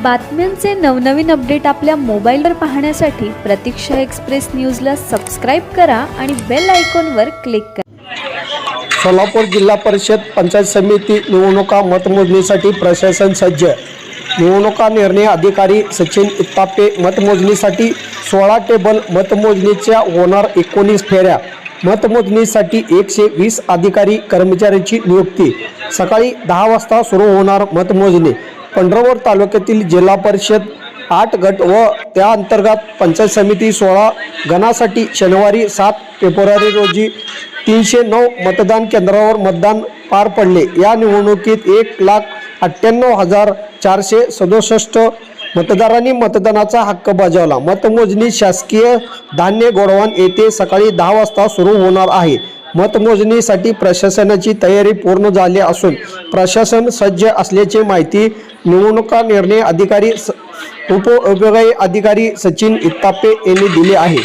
बातम्यांचे नवनवीन अपडेट आपल्या मोबाईलवर पाहण्यासाठी प्रतीक्षा एक्सप्रेस न्यूजला सबस्क्राइब करा आणि बेल आयकॉनवर क्लिक करा। सोलापूर जिल्हा परिषद पंचायत समिती निवडणुका मतमोजणीसाठी प्रशासन सज्ज। निवडणुका निर्णय अधिकारी सचिन इत्तापे। मतमोजणीसाठी 16 टेबल। मतमोजणीच्या होणार 19 फेऱ्या। मतमोजणीसाठी 120 अधिकारी कर्मचाऱ्यांची नियुक्ती। सकाळी 10 वाजता सुरू होणार मतमोजणी। पंढरपूर तालुक्यातील जिल्हा परिषद 8 गट व त्या अंतर्गत पंचायत समिती 16 गणासाठी शनिवारी 7 फेब्रुवारी रोजी 309 मतदान केंद्रावर मतदान पार पडले। या निवडणुकीत 1,98,467 मतदारांनी मतदानाचा हक्क बजावला। मतमोजणी शासकीय धान्य गोडाऊन येथे सकाळी 10 वाजता सुरू होणार आहे। मतमोजणीसाठी प्रशासनाची तयारी पूर्ण झाली असून प्रशासन सज्ज असल्याची माहिती निवडणुका निर्णय अधिकारी उपविभागीय अधिकारी सचिन इत्तापे यांनी दिली आहे।